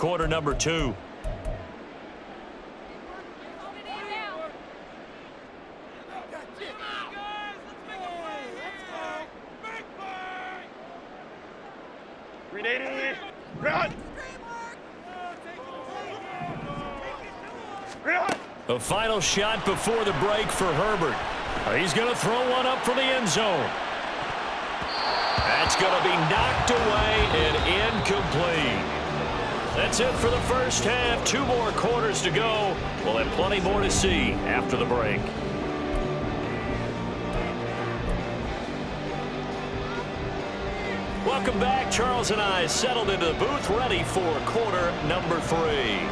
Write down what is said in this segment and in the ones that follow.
Quarter number 2. The final shot before the break for Herbert. He's going to throw one up for the end zone. That's going to be knocked away and incomplete. That's it for the first half. 2 more quarters to go. We'll have plenty more to see after the break. Welcome back. Charles and I settled into the booth, ready for quarter number 3.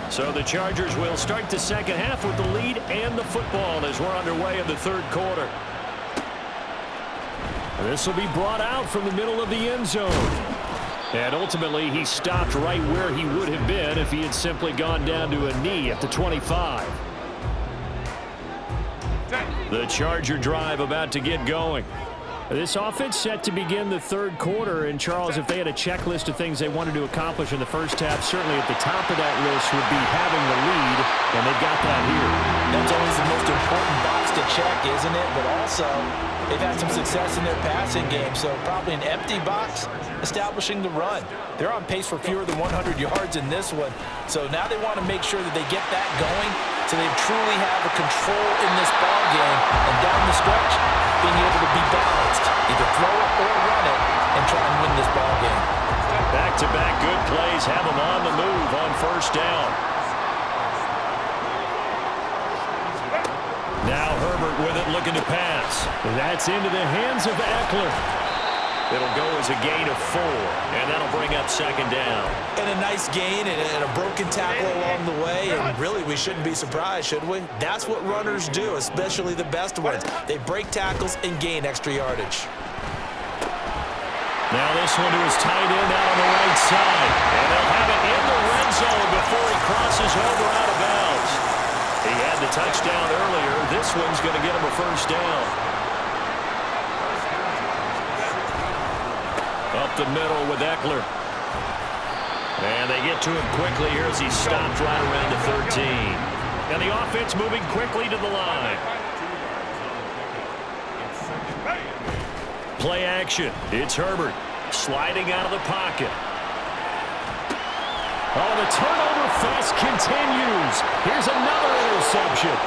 So the Chargers will start the second half with the lead and the football as we're underway in the third quarter. This will be brought out from the middle of the end zone. And ultimately, he stopped right where he would have been if he had simply gone down to a knee at the 25. The Charger drive about to get going. This offense set to begin the third quarter. And, Charles, if they had a checklist of things they wanted to accomplish in the first half, certainly at the top of that list would be having the lead, and they've got that here. That's always the most important box to check, isn't it? But also, they've had some success in their passing game, so probably an empty box establishing the run. They're on pace for fewer than 100 yards in this one, so now they want to make sure that they get that going so they truly have a control in this ball game, and down the stretch, being able to be balanced, either throw it or run it, and try and win this ball game. Back-to-back good plays have them on the move on first down. Now Herbert with it, looking to pass. That's into the hands of Eckler. It'll go as a gain of 4, and that'll bring up second down. And a nice gain and a broken tackle along the way, and really we shouldn't be surprised, should we? That's what runners do, especially the best ones. They break tackles and gain extra yardage. Now this one to his tight end out on the right side, and they'll have it in the red zone before he crosses over out of bounds. He had the touchdown earlier. This one's going to get him a first down. Up the middle with Eckler. And they get to him quickly here as he stopped right around the 13. And the offense moving quickly to the line. Play action. It's Herbert sliding out of the pocket. Oh, the turnover fest continues. Here's another interception.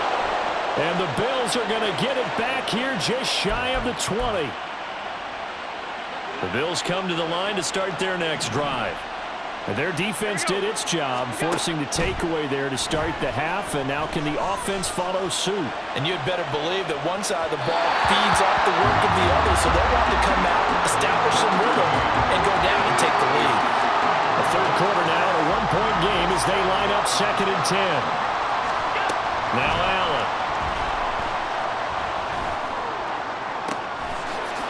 And the Bills are going to get it back here just shy of the 20. The Bills come to the line to start their next drive. And their defense did its job, forcing the takeaway there to start the half, and now can the offense follow suit? And you'd better believe that one side of the ball feeds off the work of the other, so they'll want to come out, establish some rhythm, and go down and take the lead. The third quarter now, a 1-point game as they line up 2nd and 10. Now Allen.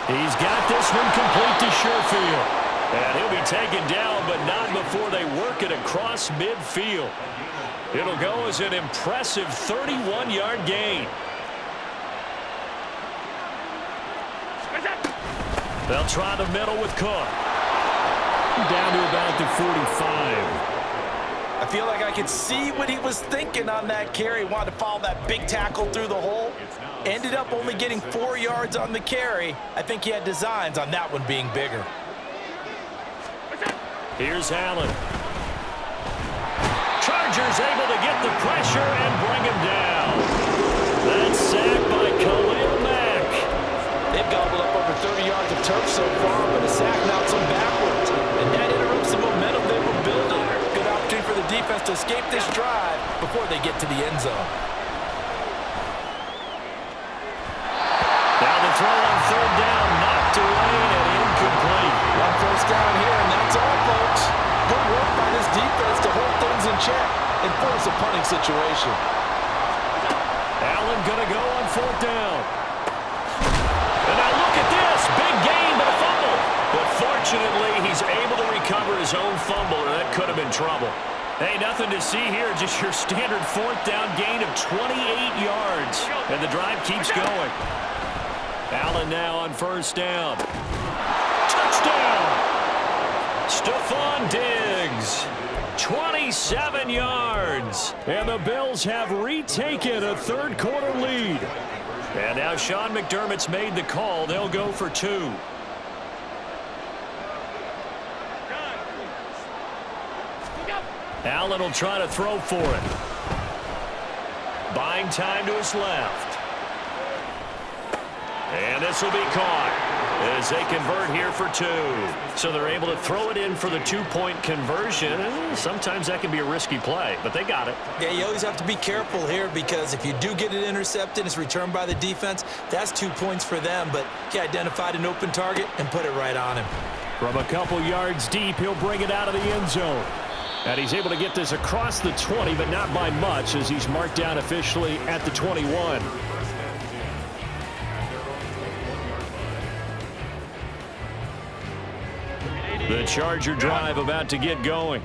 He's got this one complete to Sherfield. And he'll be taken down, but not before they work it across midfield. It'll go as an impressive 31-yard gain. They'll try the middle with Cook. Down to about the 45. I feel like I could see what he was thinking on that carry. Wanted to follow that big tackle through the hole. Ended up only getting 4 yards on the carry. I think he had designs on that one being bigger. Here's Allen. Chargers able to get the pressure and bring him down. That's sacked by Khalil Mack. They've gobbled up over 30 yards of turf so far, but a sack knocks them backwards. And that interrupts the momentum they were building. Good opportunity for the defense to escape this drive before they get to the end zone. Now the throw on 3rd down, knocked away and incomplete. One first down here, and that's all, folks. Good work by this defense to hold things in check and force a punting situation. Allen going to go on 4th down. And now look at this. Big gain, but a fumble. But fortunately, he's able to recover his own fumble, and that could have been trouble. Hey, nothing to see here. Just your standard fourth down gain of 28 yards. And the drive keeps going. Allen now on first down. Touchdown! Stephon Diggs. 27 yards. And the Bills have retaken a third-quarter lead. And now Sean McDermott's made the call. They'll go for two. Allen will try to throw for it. Buying time to his left. And this will be caught as they convert here for two. So they're able to throw it in for the two-point conversion. Sometimes that can be a risky play, but they got it. Yeah, you always have to be careful here because if you do get it intercepted, it's returned by the defense, that's 2 points for them. But he identified an open target and put it right on him. From a couple yards deep, he'll bring it out of the end zone. And he's able to get this across the 20, but not by much as he's marked down officially at the 21. The Charger drive about to get going.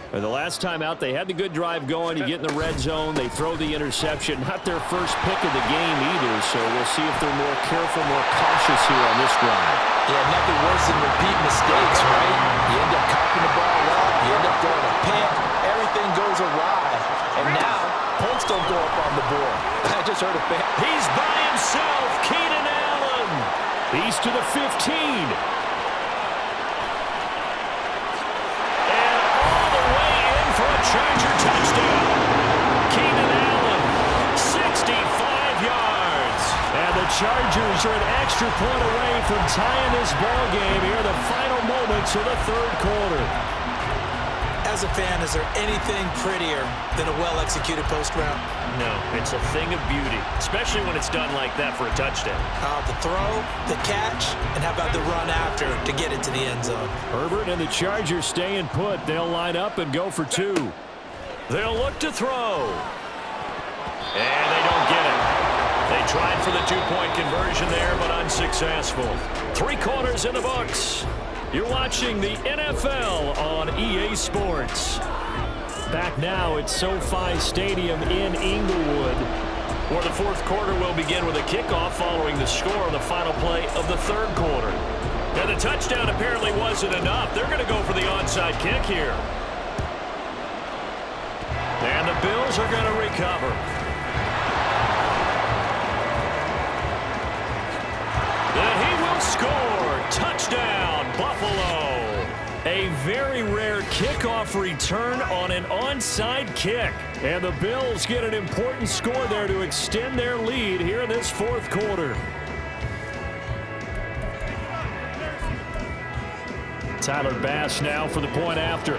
The last time out, they had the good drive going. You get in the red zone, they throw the interception. Not their first pick of the game either, so we'll see if they're more careful, more cautious here on this drive. Yeah, nothing worse than repeat mistakes, right? You end up cocking the ball up, you end up throwing a pick, everything goes awry. And now, points don't go up on the board. I just heard a fan. He's by himself, Keenan Allen. He's to the 15. Charger touchdown. Keenan Allen, 65 yards. And the Chargers are an extra point away from tying this ball game here in the final moments of the third quarter. As a fan, is there anything prettier than a well-executed post route? No, it's a thing of beauty, especially when it's done like that for a touchdown. The throw, the catch, and how about the run after to get into the end zone? Herbert and the Chargers staying put. They'll line up and go for two. They'll look to throw. And they don't get it. They tried for the two-point conversion there, but unsuccessful. 3 quarters in the books. You're watching the NFL on EA Sports. Back now at SoFi Stadium in Inglewood, where the fourth quarter will begin with a kickoff following the score on the final play of the third quarter. And the touchdown apparently wasn't enough. They're going to go for the onside kick here. And the Bills are going to recover. And he will score. Touchdown, Buffalo. A very rare kickoff return on an onside kick. And the Bills get an important score there to extend their lead here in this fourth quarter. Tyler Bass now for the point after.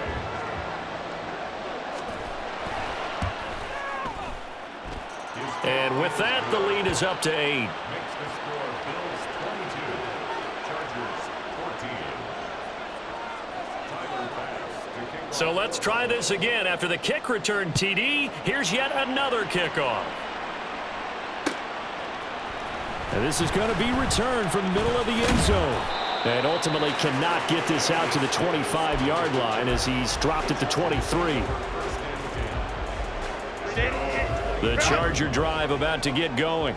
And with that, the lead is up to 8. So let's try this again. After the kick return TD, here's yet another kickoff. And this is going to be returned from the middle of the end zone. And ultimately cannot get this out to the 25-yard line as he's dropped at the 23. The Charger drive about to get going.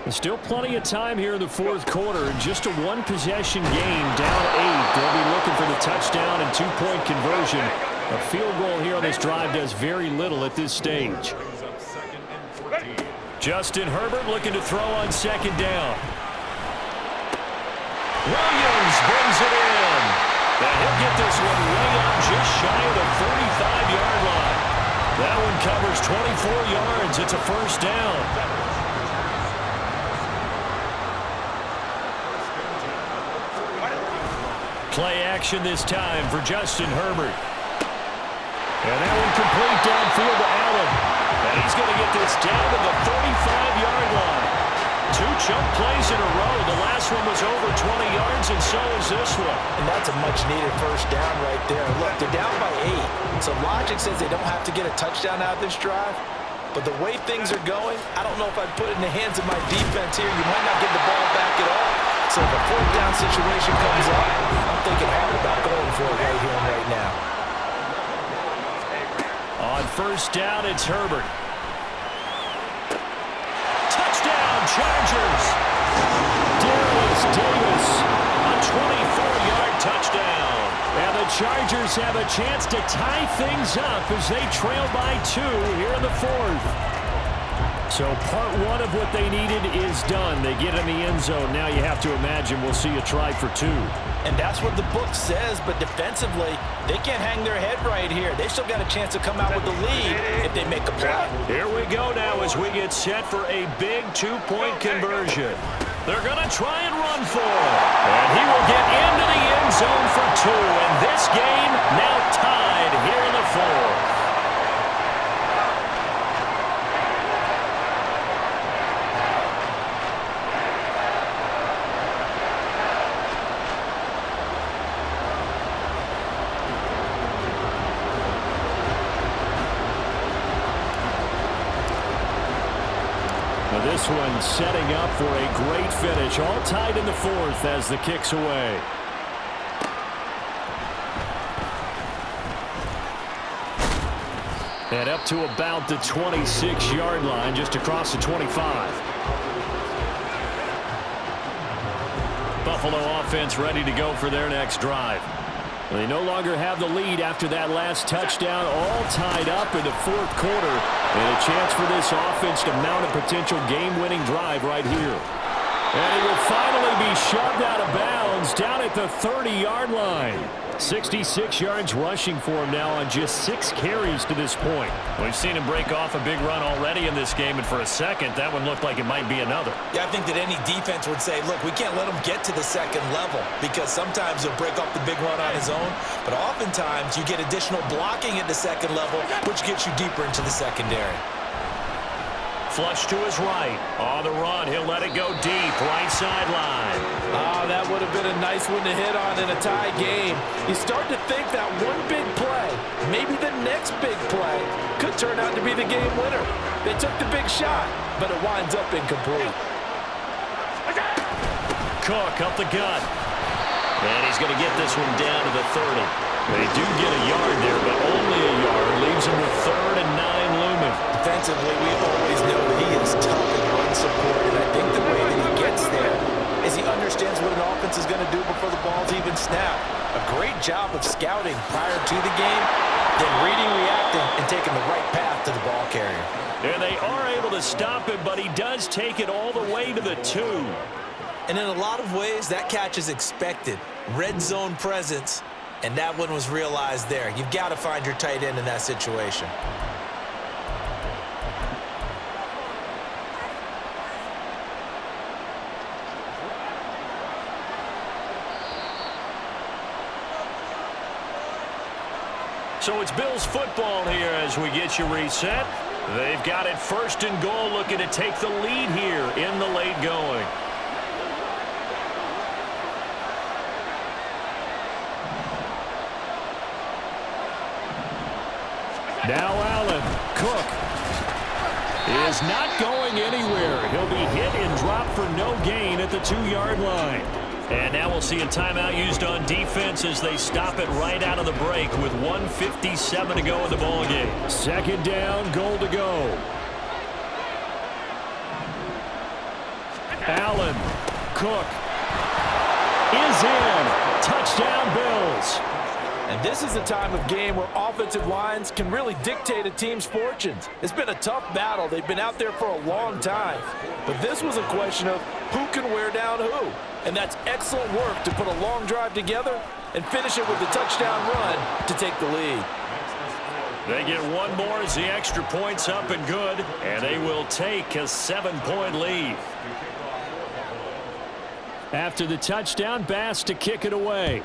There's still plenty of time here in the fourth quarter. Just a one-possession game, down 8. They'll be looking for the touchdown and two-point conversion. A field goal here on this drive does very little at this stage. Justin Herbert looking to throw on second down. Williams brings it in. And he'll get this one way up just shy of the 35-yard line. That one covers 24 yards. It's a first down. Play action this time for Justin Herbert. And that one complete downfield to Allen. And he's going to get this down to the 35-yard line. 2 chunk plays in a row. The last one was over 20 yards, and so is this one. And that's a much-needed first down right there. Look, they're down by 8. So logic says they don't have to get a touchdown out of this drive. But the way things are going, I don't know if I'd put it in the hands of my defense here. You might not get the ball back at all. So if a fourth down situation comes up, I'm thinking hard about going for it right here and right now. On first down, it's Herbert. Touchdown, Chargers. Darius Davis, a 24-yard touchdown. And the Chargers have a chance to tie things up as they trail by 2 here in the 4th. So part 1 of what they needed is done. They get in the end zone. Now you have to imagine we'll see a try for 2. And that's what the book says, but defensively, they can't hang their head right here. They still got a chance to come out with the lead if they make a play. Here we go now as we get set for a big 2-point conversion. They're going to try and run for it. And he will get into the end zone for 2. And this game now tied here in the 4th. This one setting up for a great finish. All tied in the 4th as the kick's away. And up to about the 26-yard line, just across the 25. Buffalo offense ready to go for their next drive. They no longer have the lead after that last touchdown, all tied up in the 4th quarter. And a chance for this offense to mount a potential game-winning drive right here. And it will finally be shoved out of bounds down at the 30-yard line. 66 yards rushing for him now on just 6 carries to this point. We've seen him break off a big run already in this game, and for a second, that one looked like it might be another. Yeah, I think that any defense would say, look, we can't let him get to the second level because sometimes he'll break off the big run on his own, but oftentimes you get additional blocking at the second level, which gets you deeper into the secondary. Flush to his right. On the run, he'll let it go deep. Right sideline. Oh, that would have been a nice one to hit on in a tie game. You start to think that one big play, maybe the next big play, could turn out to be the game winner. They took the big shot, but it winds up incomplete. Cook up the gut. And he's going to get this one down to the 30. They do get a yard there, but only a yard. Leaves him with 3rd and 9 looming. Defensively, we always know that he is tough in run support, and I think the way that he gets there is he understands what an offense is going to do before the ball's even snapped. A great job of scouting prior to the game, then reading, reacting, and taking the right path to the ball carrier. And they are able to stop him, but he does take it all the way to the 2. And in a lot of ways, that catch is expected. Red zone presence, and that one was realized there. You've got to find your tight end in that situation. So it's Bills football here as we get you reset. They've got it 1st and goal, looking to take the lead here in the late going. Now Allen. Cook is not going anywhere. He'll be hit and dropped for no gain at the 2-yard line. And now we'll see a timeout used on defense as they stop it right out of the break with 1:57 to go in the ballgame. 2nd down, goal to go. Allen. Cook is in. Touchdown, Bills. And this is the time of game where offensive lines can really dictate a team's fortunes. It's been a tough battle. They've been out there for a long time. But this was a question of who can wear down who. And that's excellent work to put a long drive together and finish it with a touchdown run to take the lead. They get one more as the extra point's up and good. And they will take a 7-point lead. After the touchdown, Bass to kick it away.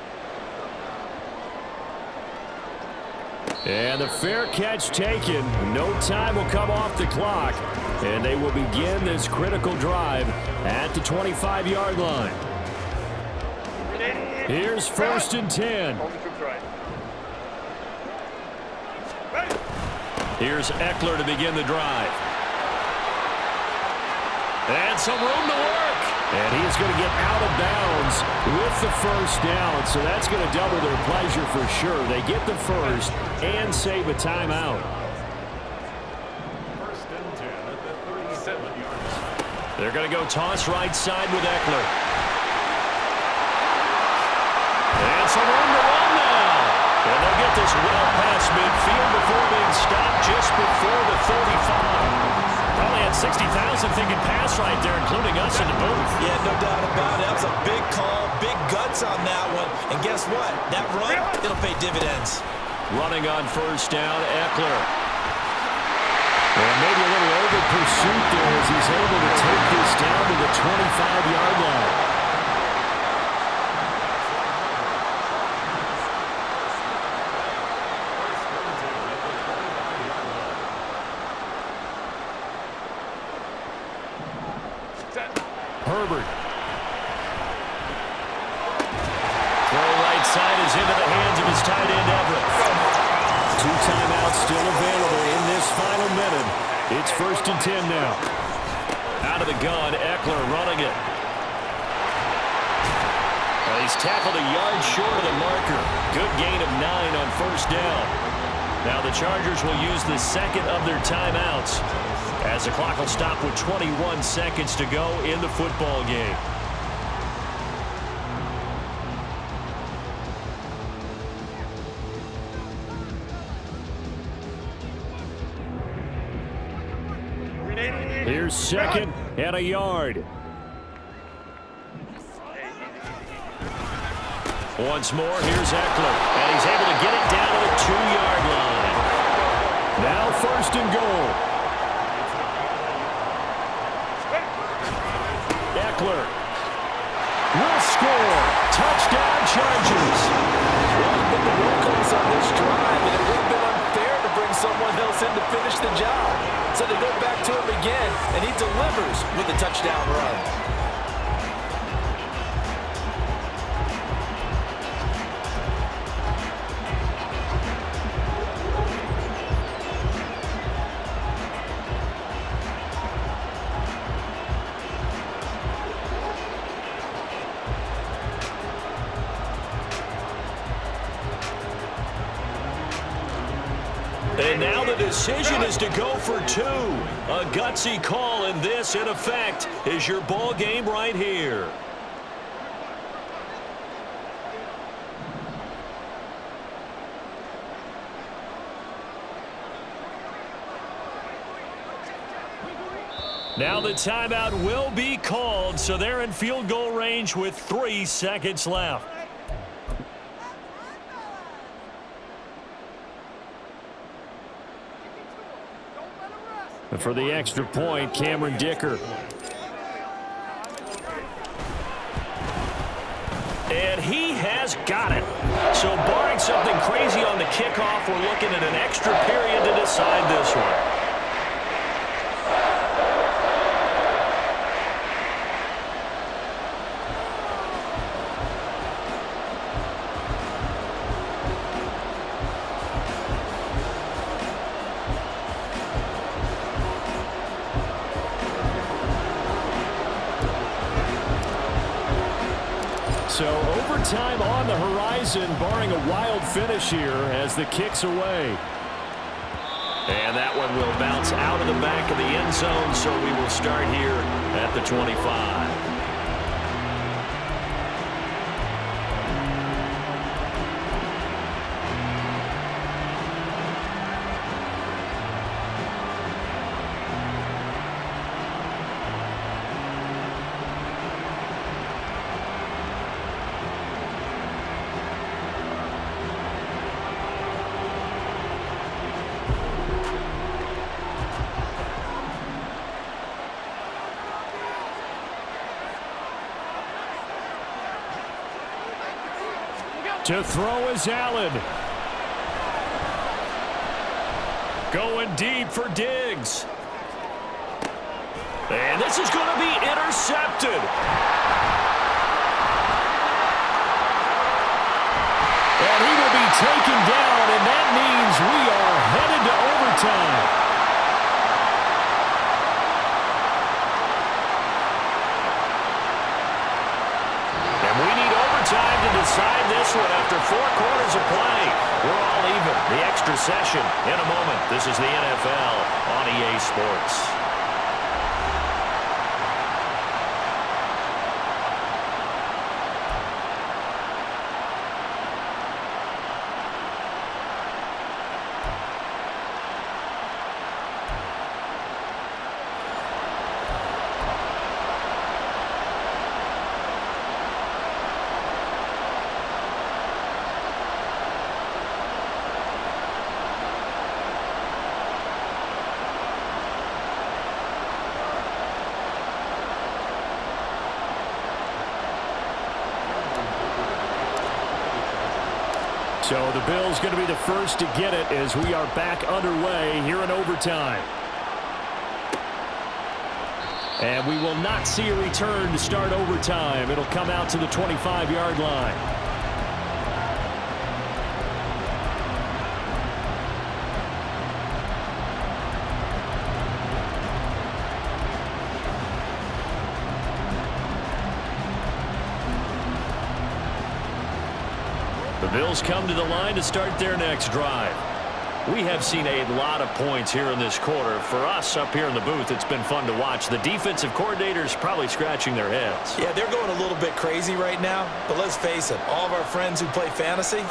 And the fair catch taken. No time will come off the clock. And they will begin this critical drive at the 25-yard line. Here's 1st and 10. Here's Eckler to begin the drive. And some room to work. And he is going to get out of bounds with the 1st down. So that's going to double their pleasure for sure. They get the 1st and save a timeout. They're going to go toss right side with Eckler. And some room to run now. And they'll get this well past midfield before being stopped just before the 35. Probably had 60,000 thinking pass right there, including us in the booth. Yeah, no doubt about it. That was a big call, big guts on that one. And guess what? That run, it'll pay dividends. Running on first down, Eckler. And maybe a little over pursuit there as he's able to take this down to the 25-yard line. Herbert. Throw right side is into the hands of his tight end, Everett. 2 timeouts still available in this final minute. It's 1st and 10 now. Out of the gun, Eckler running it. Well, he's tackled a yard short of the marker. Good gain of 9 on first down. Now the Chargers will use the second of their timeouts as the clock will stop with 21 seconds to go in the football game. Here's 2nd and a yard. Once more, here's Eckler, and he's able to get it down to the 2-yard line. Now 1st and goal. Eckler will score. Touchdown, Chargers. Well, he's been the workhorse on this drive, and it would have been unfair to bring someone else in to finish the job. So they go back to him again, and he delivers with a touchdown run. And now the decision is to go for 2. A gutsy call, and this, in effect, is your ball game right here. Now the timeout will be called, so they're in field goal range with 3 seconds left. For the extra point, Cameron Dicker. And he has got it. So barring something crazy on the kickoff, we're looking at an extra period to decide this one. So overtime on the horizon, barring a wild finish here as the kick's away. And that one will bounce out of the back of the end zone, so we will start here at the 25. To throw is Allen. Going deep for Diggs. And this is going to be intercepted. And he will be taken down, and that means we are headed to overtime. Time to decide this one after 4 quarters of play. We're all even. The extra session in a moment. This is the NFL on EA Sports. So the Bills going to be the first to get it as we are back underway here in overtime. And we will not see a return to start overtime. It'll come out to the 25-yard line. The Bills come to the line to start their next drive. We have seen a lot of points here in this quarter. For us up here in the booth, it's been fun to watch. The defensive coordinators probably scratching their heads. Yeah, they're going a little bit crazy right now. But let's face it, all of our friends who play fantasy,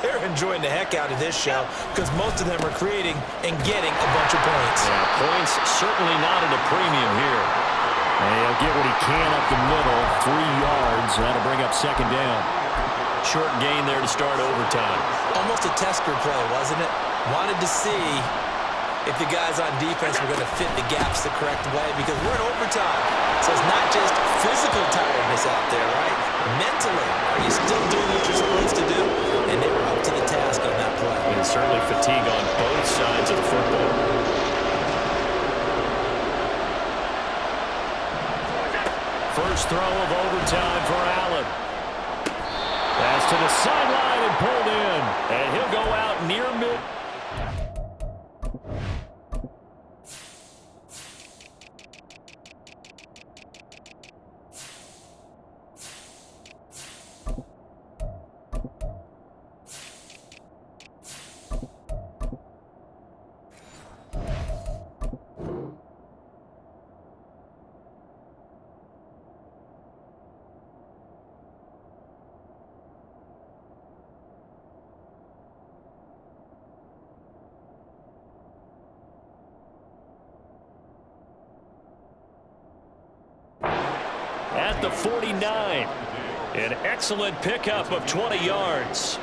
they're enjoying the heck out of this show because most of them are creating and getting a bunch of points. Yeah, points certainly not at a premium here. And he'll get what he can up the middle, 3 yards. That'll bring up second down. Short gain there to start overtime. Almost a tester play, wasn't it? Wanted to see if the guys on defense were going to fit the gaps the correct way because we're in overtime. So it's not just physical tiredness out there, right? Mentally, are you still doing what you're supposed to do? And they were up to the task on that play. And certainly fatigue on both sides of the football. First throw of overtime for Allen. Pass to the sideline and pulled in. And he'll go out near mid. At the 49, an excellent pickup of 20 yards.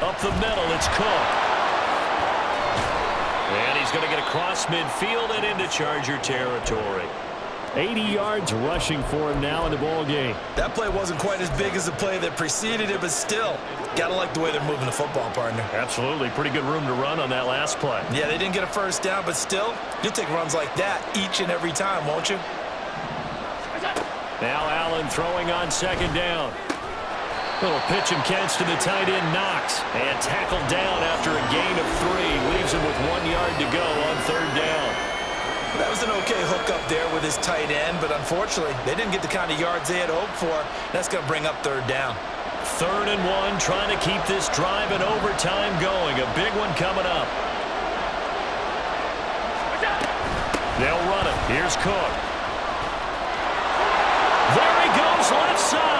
Up the middle, it's Cook. And he's going to get across midfield and into Charger territory. 80 yards rushing for him now in the ball game. That play wasn't quite as big as the play that preceded it, but still, gotta like the way they're moving the football, partner. Absolutely. Pretty good room to run on that last play. Yeah, they didn't get a first down, but still, you'll take runs like that each and every time, won't you? Now Allen throwing on second down. Little pitch and catch to the tight end, Knox. And tackled down after a gain of 3. Leaves him with 1 yard to go on third down. That was an okay hookup there with his tight end, but unfortunately, they didn't get the kind of yards they had hoped for. That's going to bring up third down. 3rd and 1, trying to keep this drive in overtime going. A big one coming up. They'll run it. Here's Cook. There he goes, left side.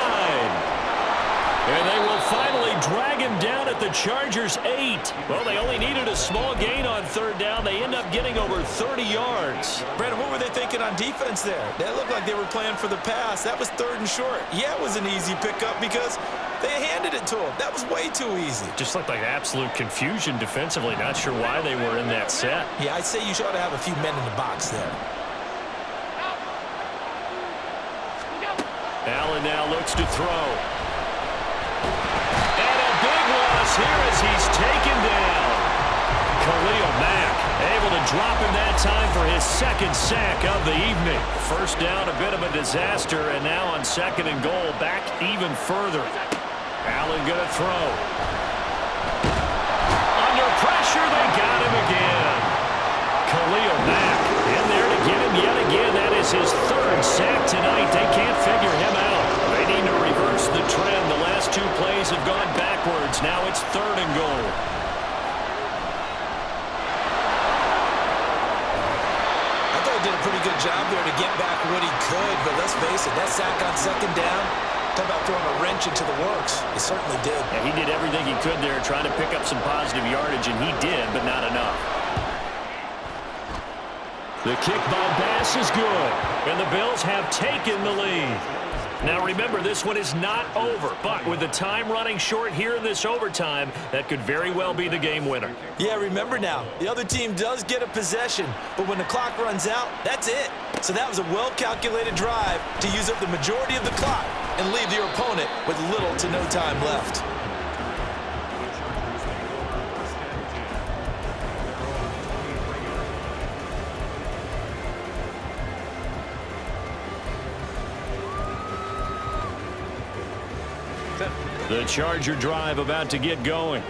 And they will finally drag him down at the Chargers' 8. Well, they only needed a small gain on third down. They end up getting over 30 yards. Brandon, what were they thinking on defense there? That looked like they were playing for the pass. That was 3rd and short. Yeah, it was an easy pickup because they handed it to him. That was way too easy. Just looked like absolute confusion defensively. Not sure why they were in that set. Yeah, I'd say you should have a few men in the box there. Allen now looks to throw. And a big loss here as he's taken down. Khalil Mack able to drop him that time for his 2nd sack of the evening. First down, a bit of a disaster, and now on 2nd and goal, back even further. Allen going to throw. Under pressure, they got him again. Khalil Mack in there to get him yet again. That is his 3rd sack tonight. They can't figure him out. They need to reverse the trend. The last 2 plays have gone backwards. Now it's 3rd and goal. I thought he did a pretty good job there to get back what he could, but let's face it, that sack on 2nd down, talk about throwing a wrench into the works. He certainly did. Yeah, he did everything he could there trying to pick up some positive yardage, and he did, but not enough. The kick by Bass is good, and the Bills have taken the lead. Now remember, this one is not over, but with the time running short here in this overtime, that could very well be the game winner. Yeah, remember now, the other team does get a possession, but when the clock runs out, that's it. So that was a well-calculated drive to use up the majority of the clock and leave your opponent with little to no time left. The Charger drive about to get going.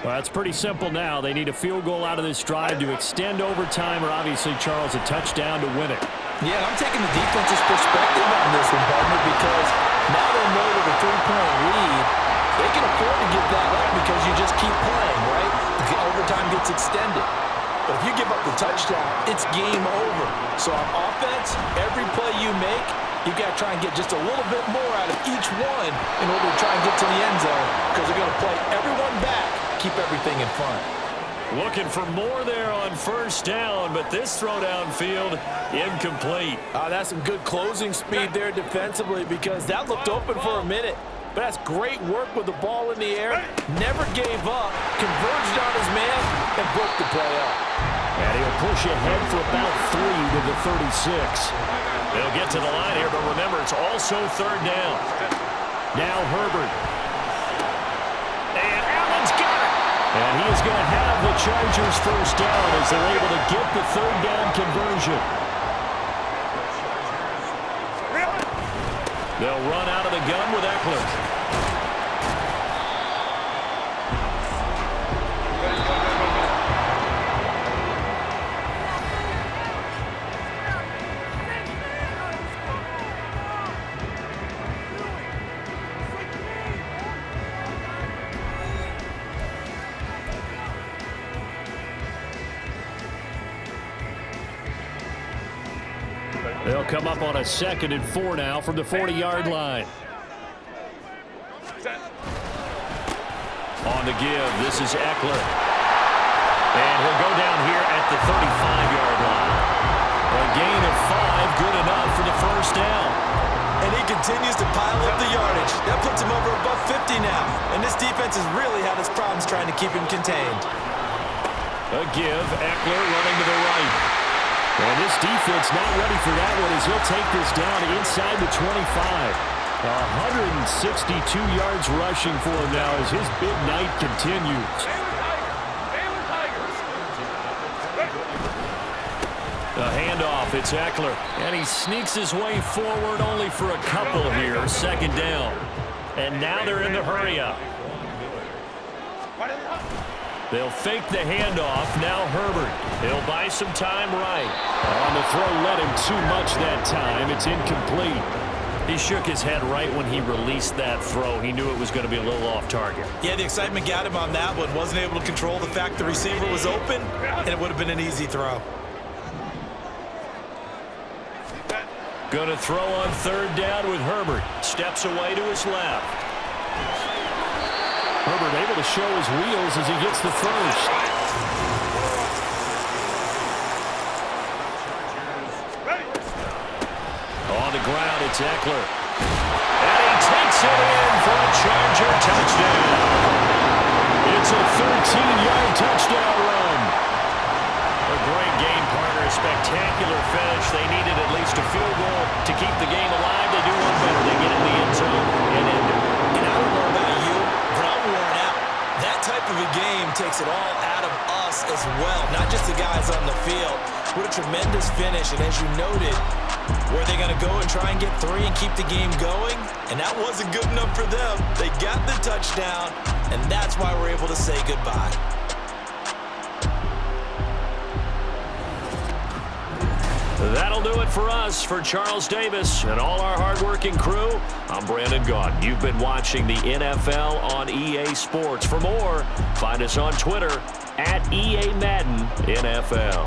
Well, it's pretty simple now. They need a field goal out of this drive to extend overtime, or obviously, Charles, a touchdown to win it. Yeah, I'm taking the defense's perspective on this one, partner, because now they know with a 3-point lead, they can afford to give that up because you just keep playing, right? The overtime gets extended. But if you give up the touchdown, it's game over. So on offense, every play you make, you got to try and get just a little bit more out of each one in order to try and get to the end zone, because they're going to play everyone back, keep everything in front. Looking for more there on first down, but this throw downfield, incomplete. That's some good closing speed there defensively, because that looked open for a minute. But that's great work with the ball in the air. Never gave up, converged on his man, and broke the play up. And he'll push ahead for about 3 to the 36. They'll get to the line here, but remember, it's also third down. Now Herbert. And Allen's got it. And he is going to have the Chargers first down as they're able to get the third down conversion. They'll run out of the gun with Eckler. They'll come up on a 2nd and 4 now from the 40-yard line. On the give, this is Eckler. And he'll go down here at the 35-yard line. A gain of 5, good enough for the first down. And he continues to pile up the yardage. That puts him over above 50 now. And this defense has really had its problems trying to keep him contained. A give, Eckler running to the right. And this defense not ready for that one as he'll take this down inside the 25. 162 yards rushing for him now as his big night continues. The handoff, it's Eckler. And he sneaks his way forward only for a couple here. 2nd down. And now they're in the hurry-up. They'll fake the handoff. Now Herbert. He'll buy some time right. On the throw, let him too much that time. It's incomplete. He shook his head right when he released that throw. He knew it was going to be a little off target. Yeah, the excitement got him on that one. Wasn't able to control the fact the receiver was open, and it would have been an easy throw. Going to throw on 3rd down with Herbert. Steps away to his left. Herbert able to show his wheels as he gets the first. On the ground, it's Eckler. And he takes it in for a Charger touchdown. It's a 13-yard touchdown run. A great game, partner. A spectacular finish. They needed at least a field goal to keep the game alive. They do one better. They get in the end zone and end it. And I don't know about you, but I'm worn out. That type of a game takes it all out of us as well, not just the guys on the field. What a tremendous finish, and as you noted, were they going to go and try and get 3 and keep the game going? And that wasn't good enough for them. They got the touchdown, and that's why we're able to say goodbye. That'll do it for us. For Charles Davis and all our hardworking crew, I'm Brandon Gaudin. You've been watching the NFL on EA Sports. For more, find us on Twitter @EA Madden NFL.